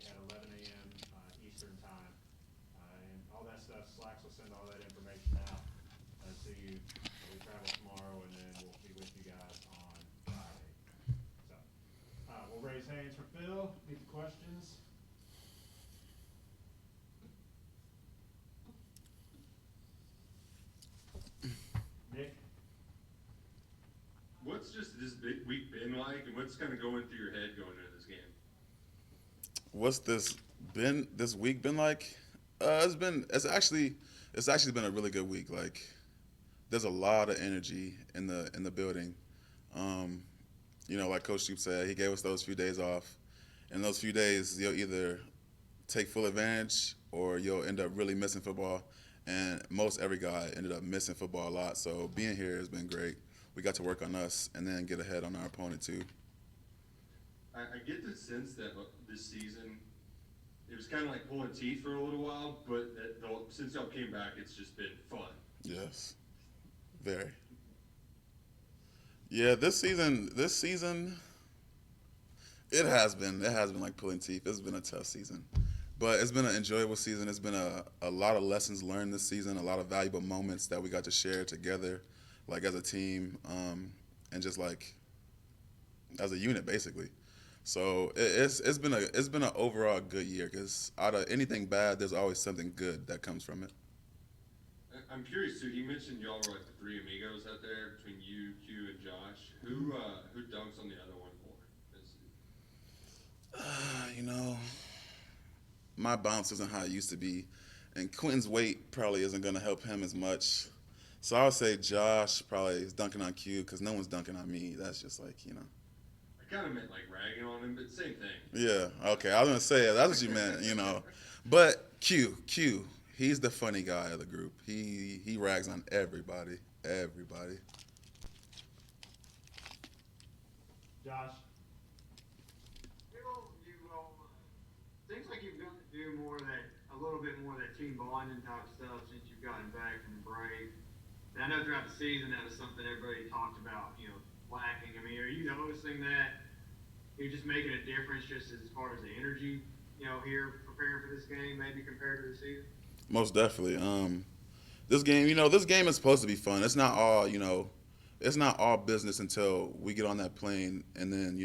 at 11 a.m. Eastern time. And all that stuff, Slacks will send all that information out to you. We travel tomorrow, and then we'll be with you guys on Friday. So we'll raise hands for Phil. Any questions? Nick? What's just this big week been like, and what's kind of going through your head going into this game? What's this week been like? It's actually been a really good week. Like there's a lot of energy in the building. Um, like Coach Stoop said, he gave us those few days off. And those few days, you'll either take full advantage or you'll end up really missing football. And most every guy ended up missing football a lot. So being here has been great. We got to work on us and then get ahead on our opponent too. I get the sense that this season it was kind of like pulling teeth for a little while, but since y'all came back, it's just been fun. Yes, very. Yeah, this season, it has been like pulling teeth. It's been a tough season, but it's been an enjoyable season. It's been a lot of lessons learned this season, a lot of valuable moments that we got to share together, like as a team, and just like as a unit, basically. So it's been an overall good year because out of anything bad, there's always something good that comes from it. I'm curious too. You mentioned y'all were like the three amigos out there between you, Q, and Josh. Who dunks on the other one more? You know, my bounce isn't how it used to be, and Quentin's weight probably isn't going to help him as much. So I would say Josh probably is dunking on Q because no one's dunking on me. That's just like. I kind of meant like ragging on him, but same thing. Yeah, okay. I was gonna say that's what you meant. But Q, he's the funny guy of the group. He rags on everybody, everybody. Josh? Seems like you've got to do more of that, a little bit more of that team bonding type stuff since you've gotten back from the break. And I know throughout the season that was something everybody talked about, lacking. I mean, are you noticing that you're just making a difference just as far as the energy, here preparing for this game, maybe compared to the season? Most definitely. This game is supposed to be fun. It's not all business until we get on that plane, and then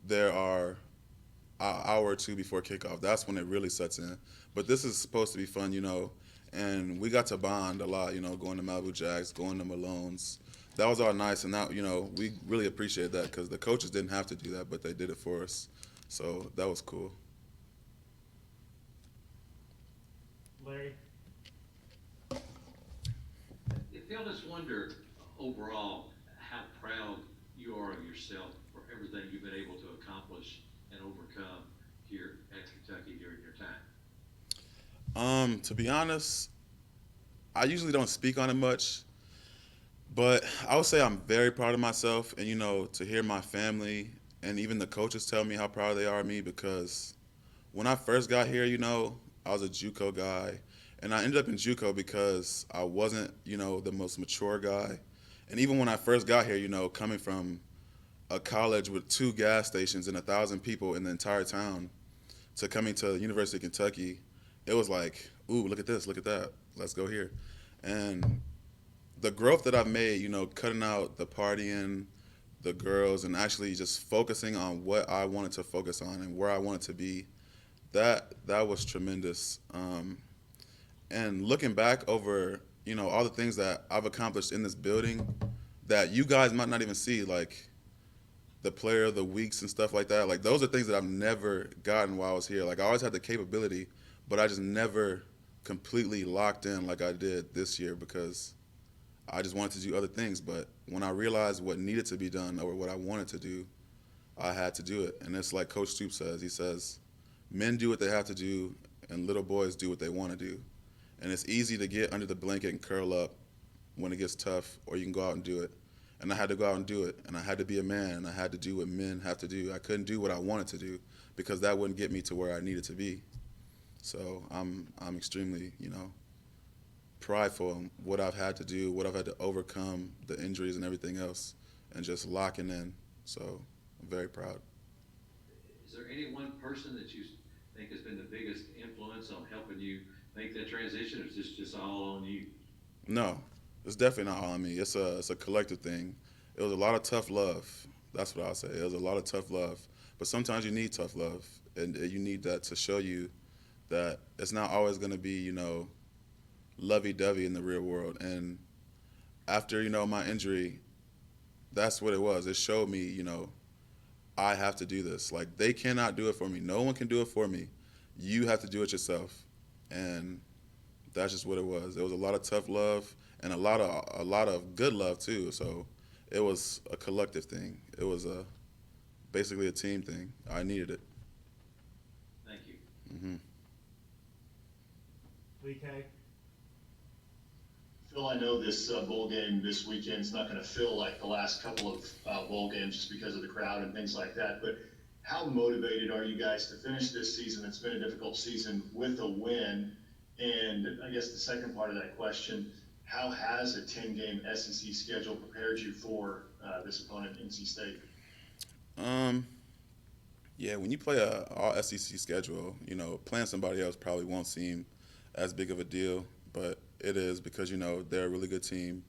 there are an hour or two before kickoff. That's when it really sets in. But this is supposed to be fun. And we got to bond a lot. Going to Malibu Jacks, going to Malone's. That was all nice, and that we really appreciate that because the coaches didn't have to do that, but they did it for us. So that was cool. Larry? Phil, just wonder overall how proud you are of yourself for everything you've been able to accomplish and overcome here at Kentucky during your time. To be honest, I usually don't speak on it much, but I would say I'm very proud of myself, and to hear my family and even the coaches tell me how proud they are of me because when I first got here, I was a JUCO guy, and I ended up in JUCO because I wasn't, the most mature guy, and even when I first got here, coming from a college with two gas stations and 1,000 people in the entire town to coming to the University of Kentucky, it was like, ooh, look at this, look at that, let's go here, and the growth that I've made, cutting out the partying, the girls, and actually just focusing on what I wanted to focus on and where I wanted to be, that was tremendous. And looking back over, all the things that I've accomplished in this building that you guys might not even see, like the player of the weeks and stuff like that. Like those are things that I've never gotten while I was here. Like I always had the capability, but I just never completely locked in like I did this year because I just wanted to do other things. But when I realized what needed to be done or what I wanted to do, I had to do it. And it's like Coach Stoop says. He says, men do what they have to do, and little boys do what they want to do. And it's easy to get under the blanket and curl up when it gets tough, or you can go out and do it. And I had to go out and do it. And I had to be a man, and I had to do what men have to do. I couldn't do what I wanted to do because that wouldn't get me to where I needed to be. So I'm extremely, prideful in what I've had to do, what I've had to overcome, the injuries and everything else, and just locking in. So I'm very proud. Is there any one person that think has been the biggest influence on helping you make that transition, or is this just all on you? No, it's definitely not all on me. It's a collective thing. It was a lot of tough love. That's what I'll say. It was a lot of tough love. But sometimes you need tough love, and you need that to show you that it's not always going to be, lovey-dovey in the real world. And after, my injury, that's what it was. It showed me, I have to do this. Like, they cannot do it for me. No one can do it for me. You have to do it yourself. And that's just what it was. It was a lot of tough love and a lot of good love too. So it was a collective thing. It was basically a team thing. I needed it. Thank you. Hmm. VK? Phil, I know this bowl game this weekend is not going to feel like the last couple of bowl games just because of the crowd and things like that, but how motivated are you guys to finish this season? It's been a difficult season with a win. And I guess the second part of that question, how has a 10-game SEC schedule prepared you for this opponent, NC State? Yeah, when you play a all SEC schedule, playing somebody else probably won't seem as big of a deal, but it is because they're a really good team,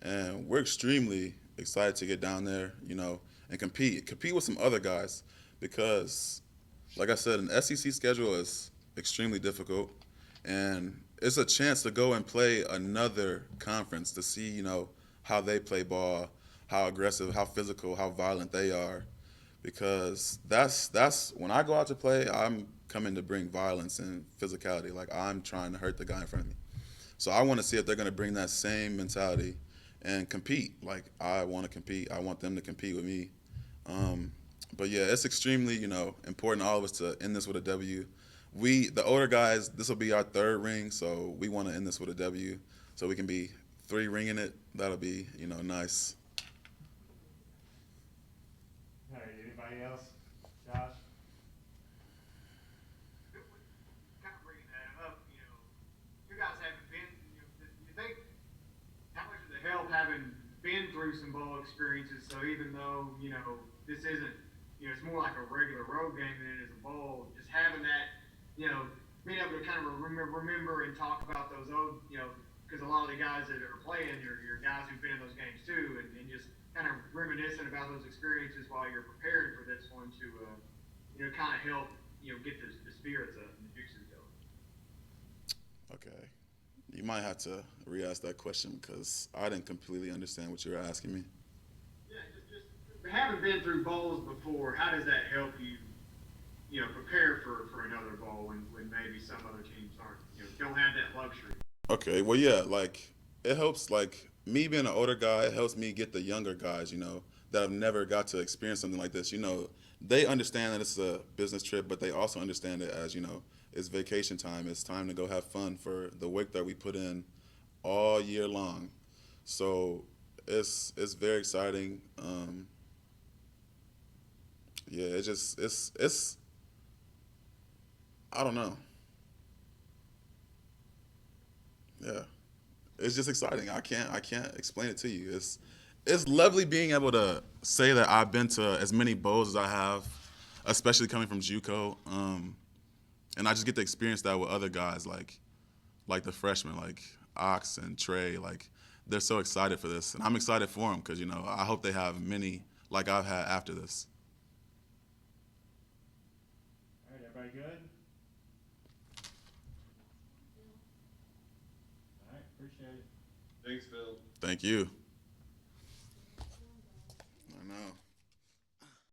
and we're extremely excited to get down there, and compete with some other guys, because, like I said, an SEC schedule is extremely difficult, and it's a chance to go and play another conference to see, how they play ball, how aggressive, how physical, how violent they are, because that's when I go out to play, I'm coming to bring violence and physicality. Like, I'm trying to hurt the guy in front of me. So I want to see if they're going to bring that same mentality and compete. Like, I want to compete. I want them to compete with me. But yeah, it's extremely, important to all of us to end this with a W. The older guys, this will be our third ring, so we want to end this with a W, so we can be 3 ringing it. That'll be, nice. All right, anybody else? Josh? Kind of bringing that up, you guys haven't been, you think, how much of the help having been through some bowl experiences, so even though, this isn't, it's more like a regular road game than it is a bowl, just having that, being able to kind of remember and talk about those old, because a lot of the guys that are playing, you're guys who've been in those games too, and just kind of reminiscing about those experiences while you're preparing for this one to, kind of help, get the spirits up and the juices going. Okay. You might have to re-ask that question because I didn't completely understand what you were asking me. Yeah, just having been through bowls before, how does that help you, prepare for another bowl when maybe some other teams aren't, don't have that luxury? Okay, well, yeah, like, it helps, like, me being an older guy, it helps me get the younger guys, that have never got to experience something like this. They understand that it's a business trip, but they also understand it as, it's vacation time. It's time to go have fun for the work that we put in all year long. So it's very exciting. Yeah, it's I don't know. Yeah, it's just exciting. I can't explain it to you. It's lovely being able to say that I've been to as many bowls as I have, especially coming from JUCO. And I just get to experience that with other guys like the freshmen, like Ox and Trey. Like, they're so excited for this, and I'm excited for them because I hope they have many like I've had after this. All right, everybody good? All right, appreciate it. Thanks, Phil. Thank you.